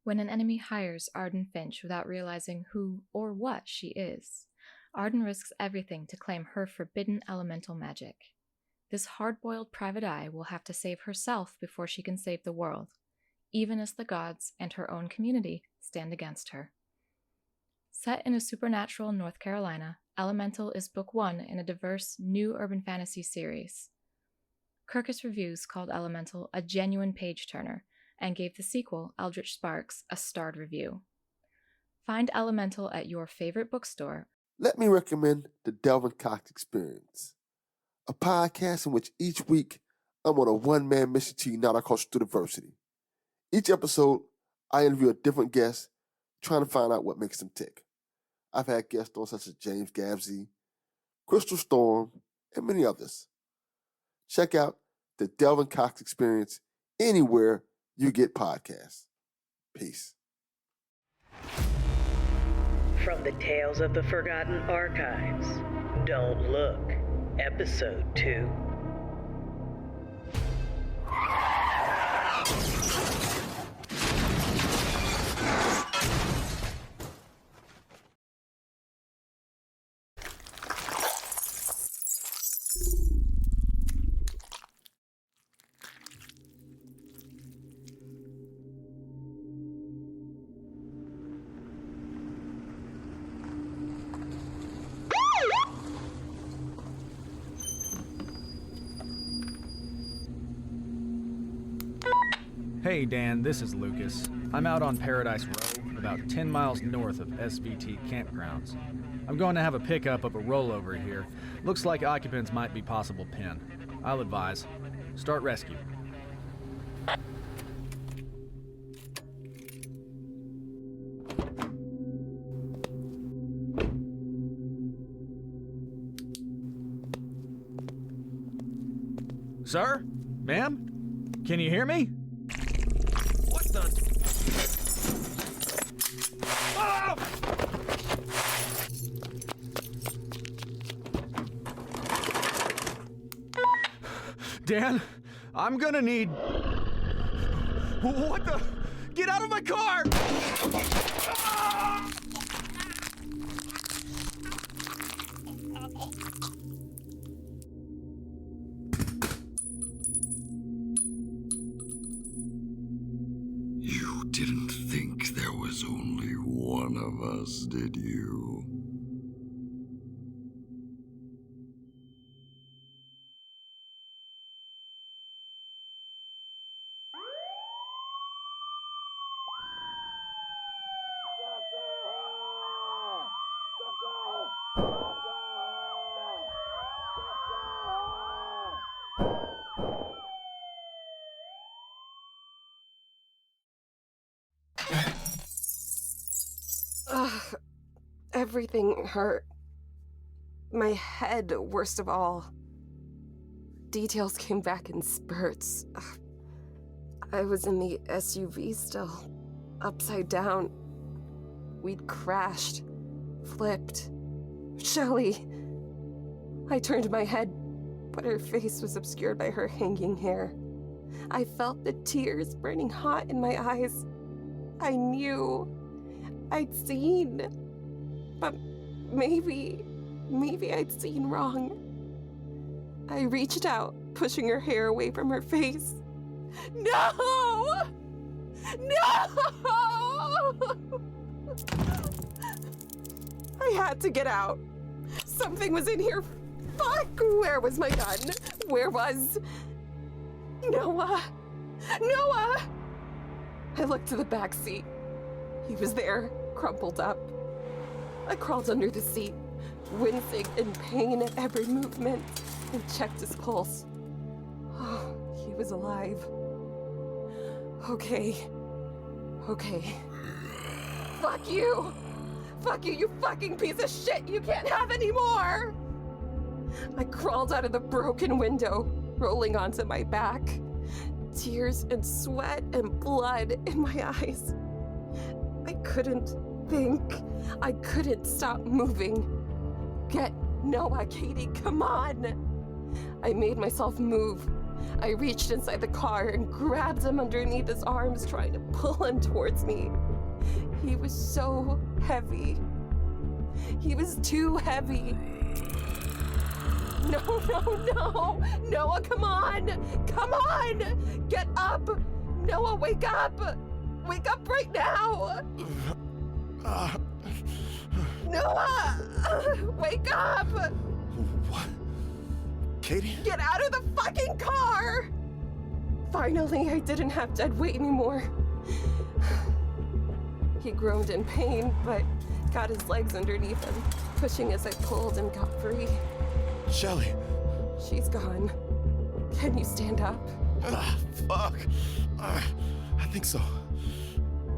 When an enemy hires Arden Finch without realizing who or what she is, Arden risks everything to claim her forbidden elemental magic. This hard-boiled private eye will have to save herself before she can save the world, even as the gods and her own community stand against her. Set in a supernatural North Carolina, Elemental is book 1 in a diverse new urban fantasy series. Kirkus Reviews called Elemental a genuine page-turner and gave the sequel, Eldritch Sparks, a starred review. Find Elemental at your favorite bookstore. Let me recommend the Delvin Cox Experience, a podcast in which each week I'm on a one-man mission to unite our culture through diversity. Each episode, I interview a different guest, trying to find out what makes them tick. I've had guests on such as James Gabsey, Crystal Storm, and many others. Check out the Delvin Cox Experience anywhere you get podcasts. Peace. From the Tales of the Forgotten Archives, Don't Look, Episode 2. Hey Dan, this is Lucas. I'm out on Paradise Row, about 10 miles north of SVT campgrounds. I'm going to have a pickup of a rollover here. Looks like occupants might be possible pin. I'll advise. Start rescue. Sir? Ma'am? Can you hear me? What the? Ah! Dan, I'm gonna need... What the? Get out of my car! Ah! You didn't think there was only one of us, did you? Everything hurt. My head, worst of all. Details came back in spurts. I was in the SUV still, upside down. We'd crashed, flipped. Shelley! I turned my head, but her face was obscured by her hanging hair. I felt the tears burning hot in my eyes. I knew. I'd seen. But maybe I'd seen wrong. I reached out, pushing her hair away from her face. No! No! I had to get out. Something was in here. Fuck! Where was my gun? Where was... Noah? Noah! I looked to the back seat. He was there, crumpled up. I crawled under the seat, wincing in pain at every movement, and checked his pulse. Oh, he was alive. Okay. Fuck you! Fuck you, you fucking piece of shit! You can't have any more! I crawled out of the broken window, rolling onto my back. Tears and sweat and blood in my eyes. I couldn't think. I couldn't stop moving. Get Noah, Katie, come on! I made myself move, I reached inside the car and grabbed him underneath his arms, trying to pull him towards me. He was so heavy. He was too heavy. No. Noah, come on! Come on! Get up! Noah, wake up! Wake up right now! Noah! Wake up! What? Katie? Get out of the fucking car! Finally, I didn't have dead weight anymore. He groaned in pain, but got his legs underneath him, pushing as I pulled and got free. Shelly. She's gone. Can you stand up? Fuck. I think so.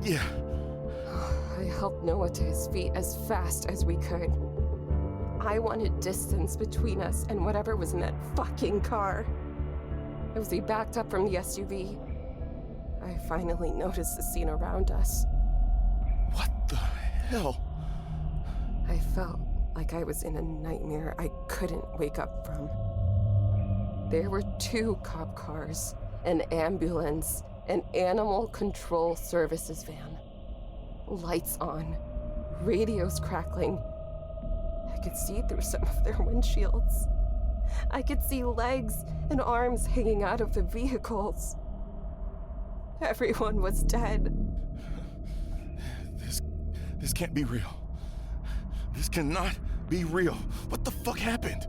Yeah. I helped Noah to his feet as fast as we could. I wanted distance between us and whatever was in that fucking car. As we backed up from the SUV, I finally noticed the scene around us. What the hell? I felt like I was in a nightmare I couldn't wake up from. There were 2 cop cars, an ambulance, an animal control services van. Lights on, radios crackling. I could see through some of their windshields. I could see legs and arms hanging out of the vehicles. Everyone was dead. This can't be real. This cannot be real. What the fuck happened?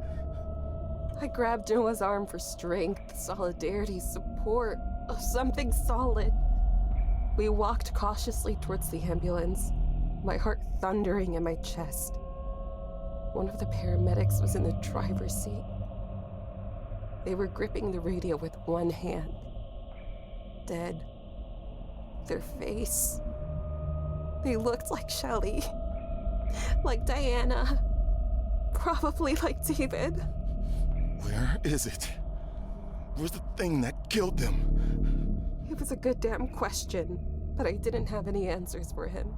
I grabbed Noah's arm for strength, solidarity, support, something solid. We walked cautiously towards the ambulance, my heart thundering in my chest. One of the paramedics was in the driver's seat. They were gripping the radio with one hand. Dead. Their face. They looked like Shelley. Like Diana. Probably like David. Where is it? Where's the thing that killed them? It was a good damn question, but I didn't have any answers for him.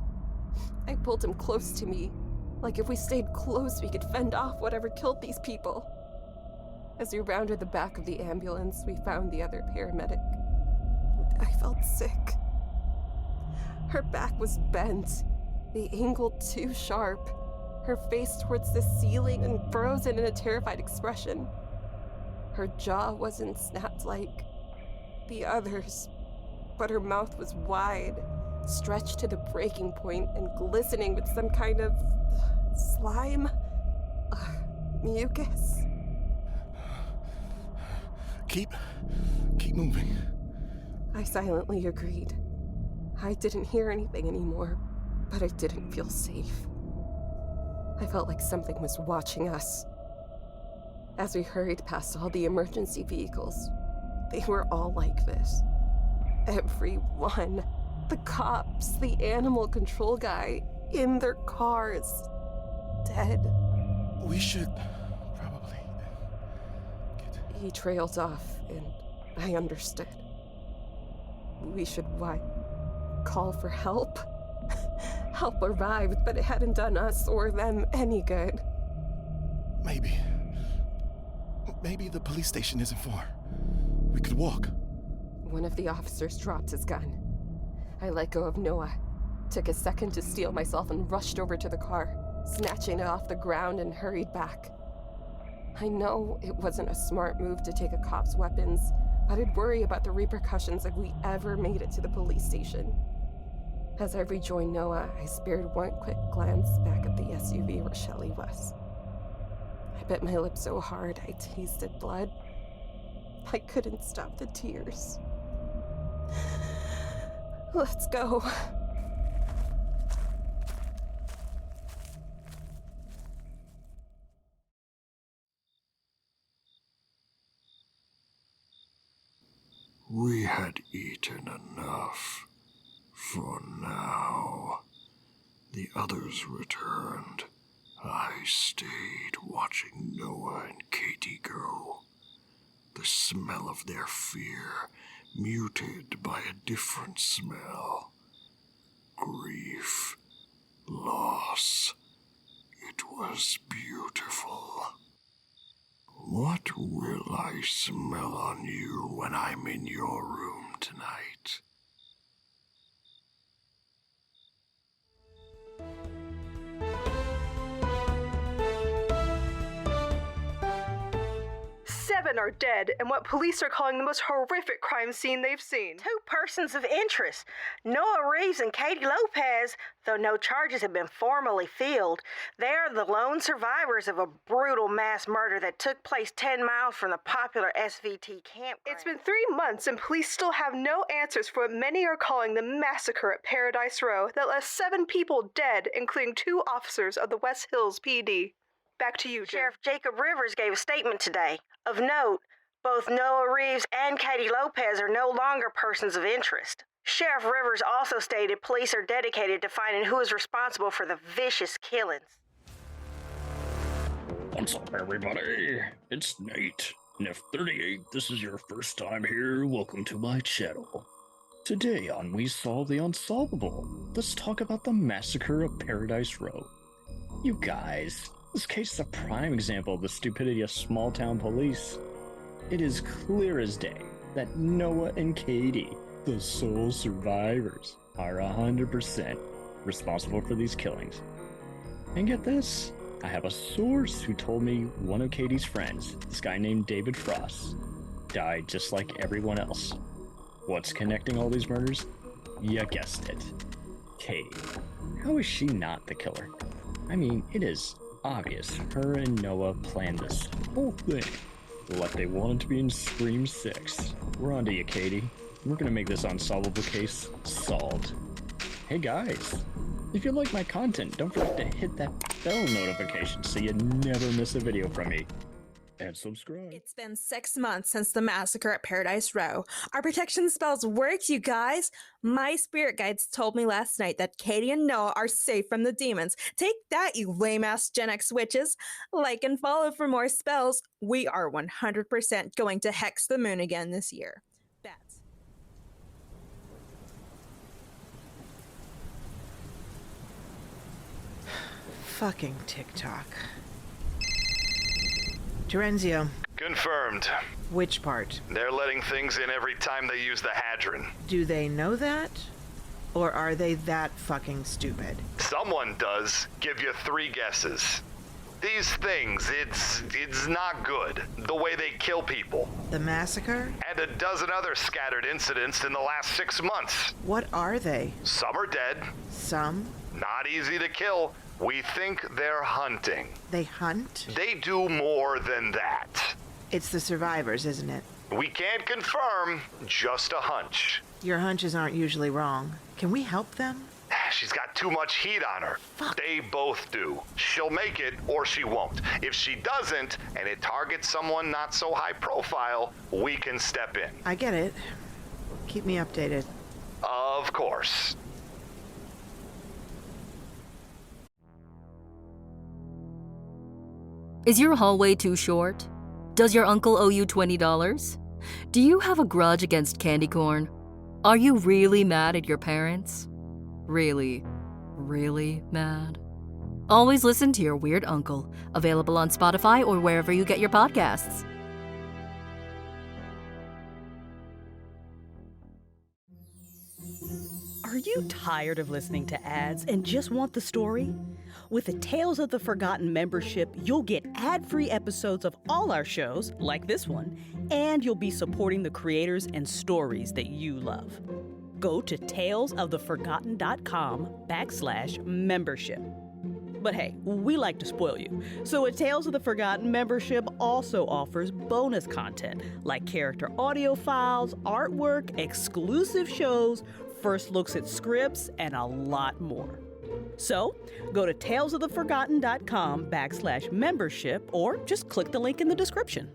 I pulled him close to me, like if we stayed close we could fend off whatever killed these people. As we rounded the back of the ambulance, we found the other paramedic. I felt sick. Her back was bent, the angle too sharp, her face towards the ceiling and frozen in a terrified expression. Her jaw wasn't snapped like the others, but her mouth was wide, stretched to the breaking point and glistening with some kind of slime, mucus. Keep moving. I silently agreed. I didn't hear anything anymore, but I didn't feel safe. I felt like something was watching us. As we hurried past all the emergency vehicles, they were all like this. Every one. The cops, the animal control guy, in their cars. Dead. We should probably He trailed off, and I understood. We should what? Call for help? Help arrived, but it hadn't done us or them any good. Maybe the police station isn't far. We could walk. One of the officers dropped his gun. I let go of Noah, took a second to steel myself and rushed over to the car, snatching it off the ground and hurried back. I know it wasn't a smart move to take a cop's weapons, but I'd worry about the repercussions if we ever made it to the police station. As I rejoined Noah, I spared one quick glance back at the SUV where Shelley was. I bit my lip so hard I tasted blood. I couldn't stop the tears. Let's go. We had eaten enough. For now. The others returned. I stayed watching Noah and Katie go. The smell of their fear muted by a different smell. Grief. Loss. It was beautiful. What will I smell on you when I'm in your room tonight. Seven are dead in what police are calling the most horrific crime scene they've seen. 2 persons of interest, Noah Reeves and Katie Lopez, though no charges have been formally filed. They are the lone survivors of a brutal mass murder that took place 10 miles from the popular SVT campground. It's been 3 months and police still have no answers for what many are calling the massacre at Paradise Row that left 7 people dead, including 2 officers of the West Hills PD. Back to you, Jim. Sheriff Jacob Rivers gave a statement today. Of note, both Noah Reeves and Katie Lopez are no longer persons of interest. Sheriff Rivers also stated police are dedicated to finding who is responsible for the vicious killings. What's up, everybody? It's Nate. And if 38, this is your first time here, welcome to my channel. Today on We Solve the Unsolvable, let's talk about the massacre of Paradise Row. You guys, this case is a prime example of the stupidity of small-town police. It is clear as day that Noah and Katie, the sole survivors, are 100% responsible for these killings. And get this, I have a source who told me one of Katie's friends, this guy named David Frost, died just like everyone else. What's connecting all these murders? You guessed it. Katie. How is she not the killer? I mean, it is obvious her and Noah planned this whole thing like they wanted to be in Scream 6. We're on to you, Katie. We're gonna make this unsolvable case solved. Hey guys, if you like my content, don't forget to hit that bell notification so you never miss a video from me. And subscribe. It's been 6 months since the massacre at Paradise Row. Our protection spells worked, you guys. My spirit guides told me last night that Katie and Noah are safe from the demons. Take that, you lame-ass Gen X witches. Like and follow for more spells. We are 100% going to hex the moon again this year. Bats. Fucking TikTok. Terenzio. Confirmed. Which part? They're letting things in every time they use the hadron. Do they know that? Or are they that fucking stupid? Someone does. Give you 3 guesses. These things, it's not good. The way they kill people. The massacre? And a dozen other scattered incidents in the last 6 months. What are they? Some are dead. Some? Not easy to kill. We think they're hunting. They hunt? They do more than that. It's the survivors, isn't it? We can't confirm, just a hunch. Your hunches aren't usually wrong. Can we help them? She's got too much heat on her. Fuck. They both do. She'll make it or she won't. If she doesn't, and it targets someone not so high profile, we can step in. I get it. Keep me updated. Of course. Is your hallway too short? Does your uncle owe you $20? Do you have a grudge against candy corn? Are you really mad at your parents? Really, really mad? Always listen to your weird uncle. Available on Spotify or wherever you get your podcasts. Are you tired of listening to ads and just want the story? With the Tales of the Forgotten membership, you'll get ad-free episodes of all our shows, like this one, and you'll be supporting the creators and stories that you love. Go to talesoftheforgotten.com/membership. But hey, we like to spoil you. So a Tales of the Forgotten membership also offers bonus content like character audio files, artwork, exclusive shows, first looks at scripts, and a lot more. So go to talesoftheforgotten.com/membership or just click the link in the description.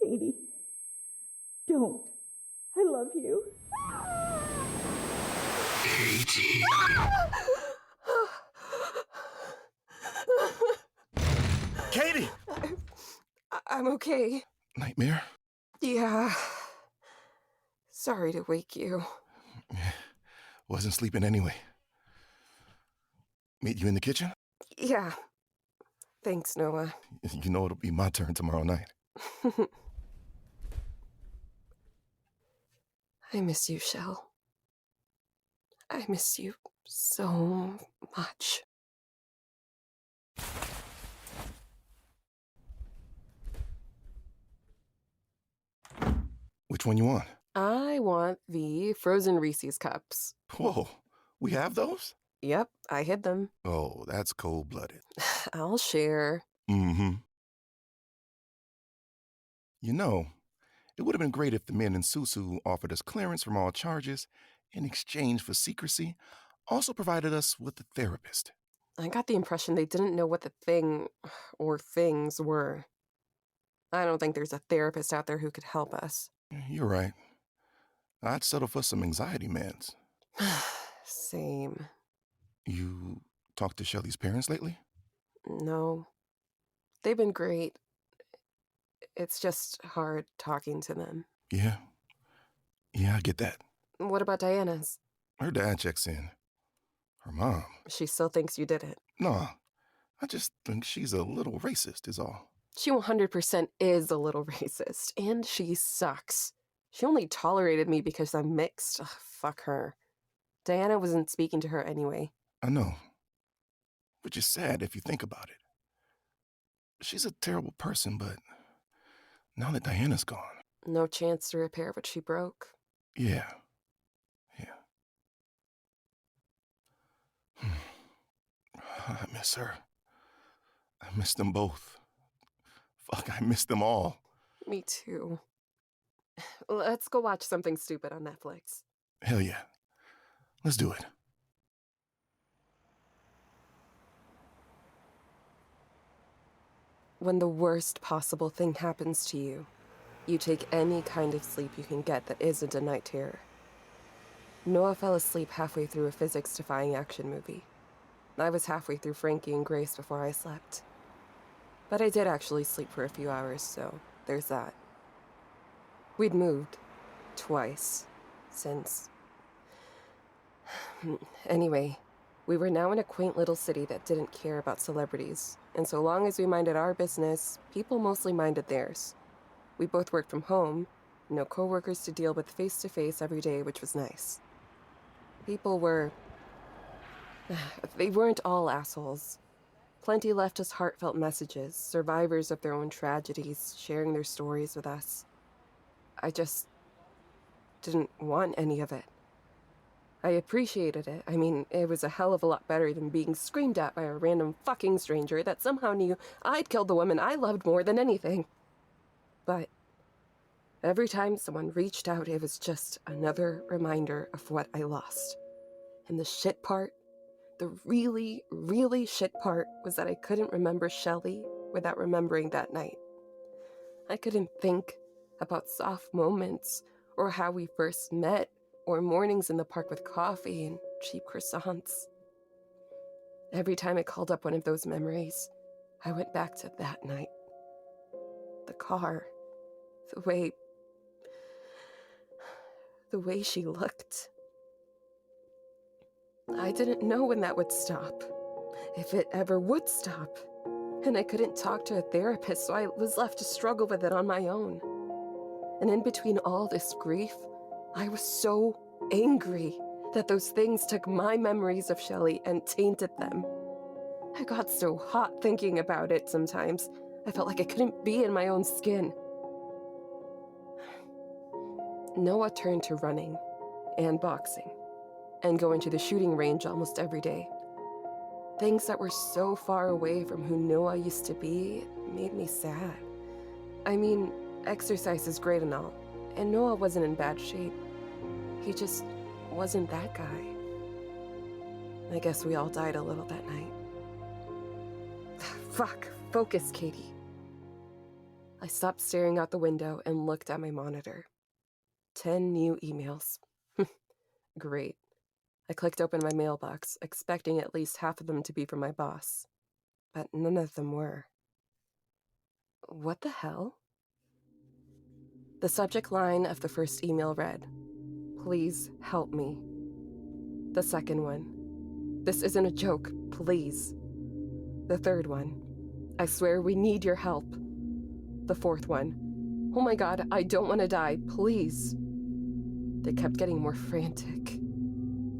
Katie, don't. I love you. Katie. Katie! I'm okay. Nightmare? Yeah. Sorry to wake you. Wasn't sleeping anyway. Meet you in the kitchen? Yeah. Thanks, Noah. You know it'll be my turn tomorrow night. I miss you, Shell. I miss you so much. Which one you want? I want the frozen Reese's cups. Whoa, we have those? Yep, I hid them. Oh, that's cold-blooded. I'll share. Mm-hmm. You know, it would have been great if the men in Susu offered us clearance from all charges in exchange for secrecy, also provided us with a therapist. I got the impression they didn't know what the thing or things were. I don't think there's a therapist out there who could help us. You're right. I'd settle for some anxiety meds. Same. You talked to Shelly's parents lately? No. They've been great. It's just hard talking to them. Yeah. Yeah, I get that. What about Diana's? Her dad checks in. Her mom. She still thinks you did it. Nah, I just think she's a little racist is all. She 100% is a little racist, and she sucks. She only tolerated me because I'm mixed. Ugh, fuck her. Diana wasn't speaking to her anyway. I know. Which is sad if you think about it. She's a terrible person, but now that Diana's gone. No chance to repair what she broke. Yeah. I miss her. I miss them both. Fuck, I miss them all. Me too. Let's go watch something stupid on Netflix. Hell yeah. Let's do it. When the worst possible thing happens to you, you take any kind of sleep you can get that isn't a night terror. Noah fell asleep halfway through a physics-defying action movie. I was halfway through Frankie and Grace before I slept. But I did actually sleep for a few hours, so there's that. We'd moved twice since. Anyway, we were now in a quaint little city that didn't care about celebrities, and so long as we minded our business, people mostly minded theirs. We both worked from home, no coworkers to deal with face-to-face every day, which was nice. People were... they weren't all assholes. Plenty left us heartfelt messages, survivors of their own tragedies, sharing their stories with us. I just didn't want any of it. I appreciated it. I mean, it was a hell of a lot better than being screamed at by a random fucking stranger that somehow knew I'd killed the woman I loved more than anything. But every time someone reached out, it was just another reminder of what I lost. And the shit part, the really, really shit part, was that I couldn't remember Shelly without remembering that night. I couldn't think about soft moments, or how we first met, or mornings in the park with coffee and cheap croissants. Every time I called up one of those memories, I went back to that night. The car, the way she looked. I didn't know when that would stop, if it ever would stop, and I couldn't talk to a therapist, so I was left to struggle with it on my own. And in between all this grief, I was so angry that those things took my memories of Shelly and tainted them. I got so hot thinking about it sometimes, I felt like I couldn't be in my own skin. Noah turned to running and boxing and going to the shooting range almost every day. Things that were so far away from who Noah used to be made me sad. I mean, exercise is great and all, and Noah wasn't in bad shape. He just wasn't that guy. I guess we all died a little that night. Fuck, focus, Katie. I stopped staring out the window and looked at my monitor. 10 new emails. Great. I clicked open my mailbox, expecting at least half of them to be from my boss. But none of them were. What the hell? The subject line of the first email read, "Please help me." The second one, This isn't a joke, please. The third one. I swear we need your help. The fourth one. Oh my God, I don't want to die, please. They kept getting more frantic.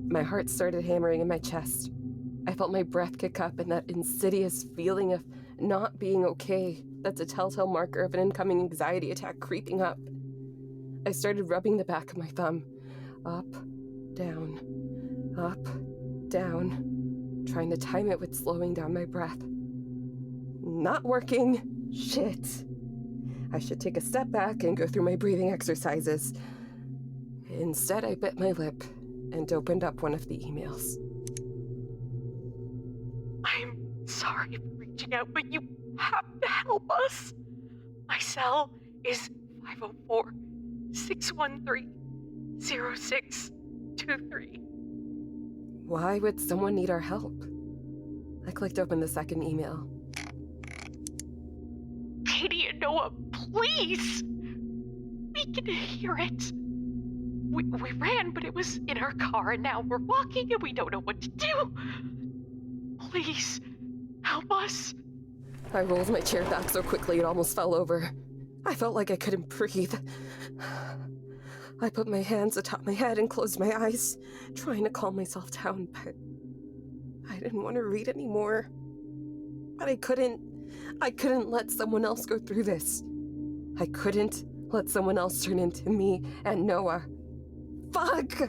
My heart started hammering in my chest. I felt my breath kick up and that insidious feeling of not being okay. That's a telltale marker of an incoming anxiety attack creeping up. I started rubbing the back of my thumb. Up, down, trying to time it with slowing down my breath. Not working. Shit. I should take a step back and go through my breathing exercises. Instead, I bit my lip and opened up one of the emails. I'm sorry for reaching out, but you have to help us. My cell is 504-613-0623. Why would someone need our help? I clicked open the second email. Katie and Noah, please! We can hear it. We ran, but it was in our car, and now we're walking, and we don't know what to do. Please, help us. I rolled my chair back so quickly it almost fell over. I felt like I couldn't breathe. I put my hands atop my head and closed my eyes, trying to calm myself down, but I didn't want to read anymore. But I couldn't let someone else go through this. I couldn't let someone else turn into me and Noah. Fuck!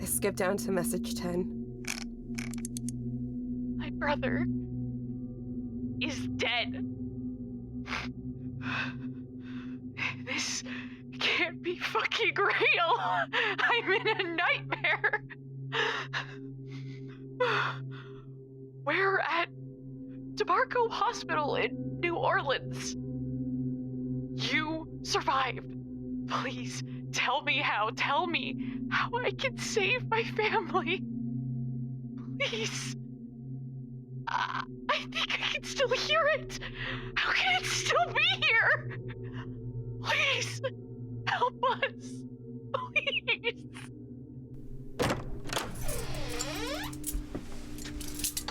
I skipped down to message 10. My brother is dead. This can't be fucking real. I'm in a nightmare. We're at DeMarco Hospital in New Orleans. You survived. Please tell me how. Tell me how I can save my family. Please. I think I can still hear it. How can it still be here? Please, help us. Please.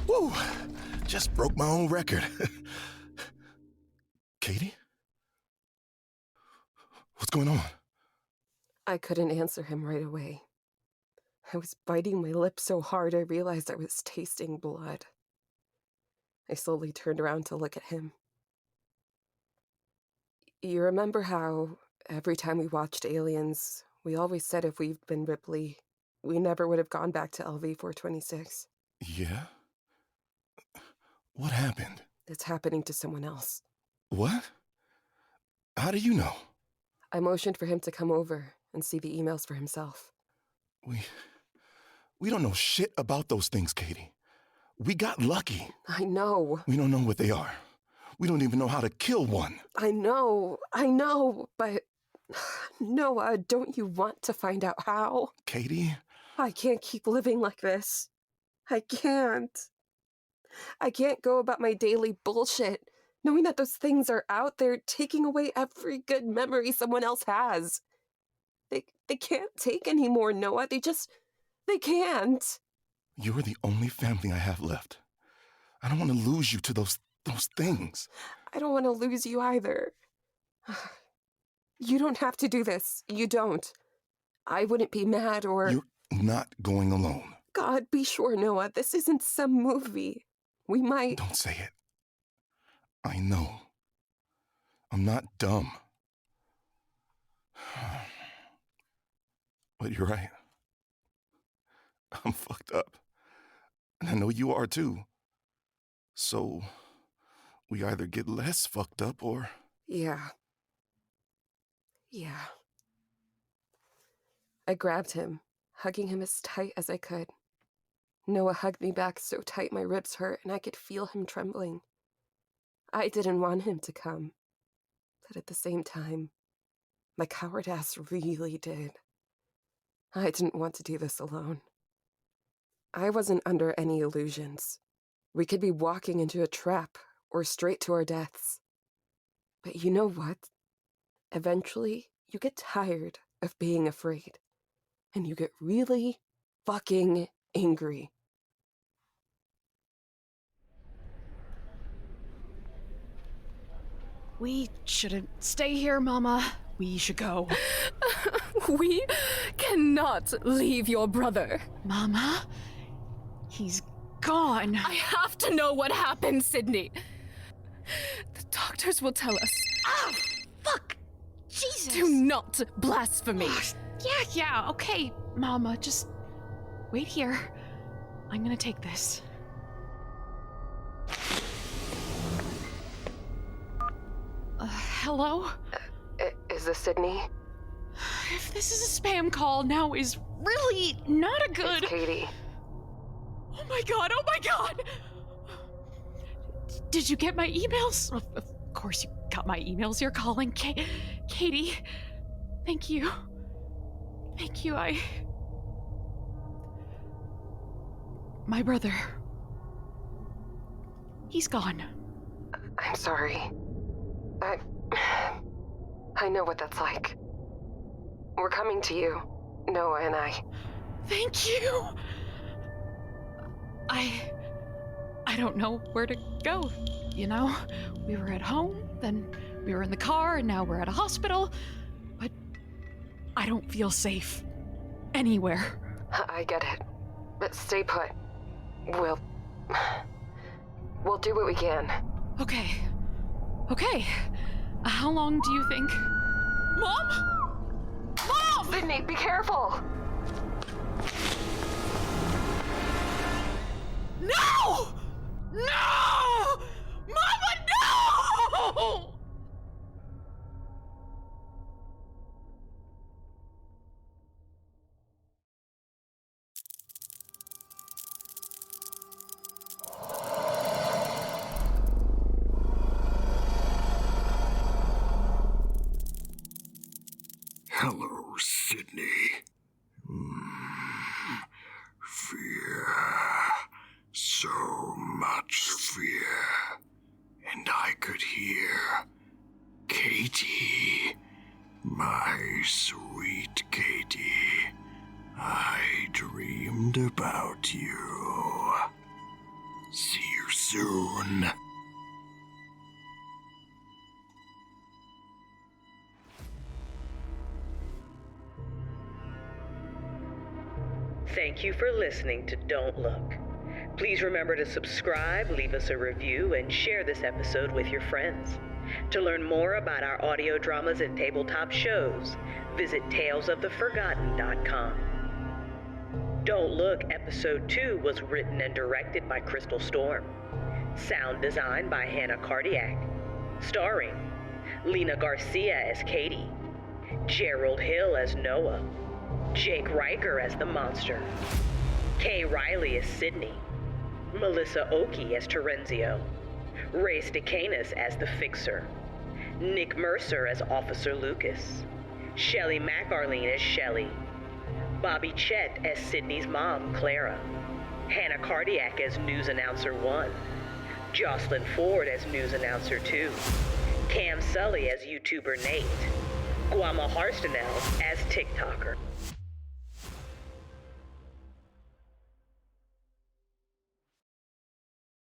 Woo! Just broke my own record. Katie? What's going on? I couldn't answer him right away. I was biting my lip so hard I realized I was tasting blood. I slowly turned around to look at him. You remember how every time we watched Aliens, we always said if we'd been Ripley, we never would have gone back to LV-426? Yeah? What happened? It's happening to someone else. What? How do you know? I motioned for him to come over and see the emails for himself. We don't know shit about those things, Katie. We got lucky. I know. We don't know what they are. We don't even know how to kill one. I know, but Noah, don't you want to find out how? Katie? I can't keep living like this. I can't. I can't go about my daily bullshit, knowing that those things are out there taking away every good memory someone else has. They can't take anymore, Noah. They can't. You're the only family I have left. I don't want to lose you to those things. I don't want to lose you either. You don't have to do this. You don't. I wouldn't be mad or... You're not going alone. God, be sure, Noah, this isn't some movie. We might... Don't say it. I know. I'm not dumb. But you're right. I'm fucked up. And I know you are too. So, we either get less fucked up or... Yeah. I grabbed him, hugging him as tight as I could. Noah hugged me back so tight my ribs hurt and I could feel him trembling. I didn't want him to come, but at the same time, my coward ass really did. I didn't want to do this alone. I wasn't under any illusions. We could be walking into a trap or straight to our deaths. But you know what? Eventually, you get tired of being afraid, and you get really fucking angry. We shouldn't stay here, Mama. We should go. We cannot leave your brother. Mama? He's gone. I have to know what happened, Sydney. The doctors will tell us. Ah, fuck! Jesus! Do not blaspheme. Yeah, okay, Mama, just wait here. I'm gonna take this. Hello? Is this Sydney? If this is a spam call, now is really not a good... It's Katie. Oh my god! Did you get my emails? Of course you got my emails. You're calling Katie. Thank you. My brother. He's gone. I'm sorry. I know what that's like. We're coming to you, Noah and I. Thank you! I don't know where to go, you know? We were at home, then we were in the car, and now we're at a hospital. But I don't feel safe anywhere. I get it. But stay put. We'll do what we can. Okay. How long do you think? Mom! Sydney, be careful! No! Mama, no! Hello, Sydney. Fear. So much fear. And I could hear Katie. My sweet Katie. I dreamed about you. See you soon. Thank you for listening to Don't Look. Please remember to subscribe, leave us a review, and share this episode with your friends. To learn more about our audio dramas and tabletop shows, visit talesoftheforgotten.com. Don't Look Episode 2 was written and directed by Crystal Storm. Sound design by Hannah Cardelihac. Starring Lena Garcia as Katie, Gerald Hill as Noah, Jake Riker as the monster, Kay Riley as Sydney, Melissa Oakey as Terenzio, Ray Stakanis as the Fixer, Nick Mercer as Officer Lucas, Shelley McArlene as Shelley, Bobby Chet as Sydney's mom, Clara, Hannah Cardelihac as News Announcer 1, Jocelyn Ford as News Announcer 2, Cam Sully as YouTuber Nate, Guama Harstenel as TikToker.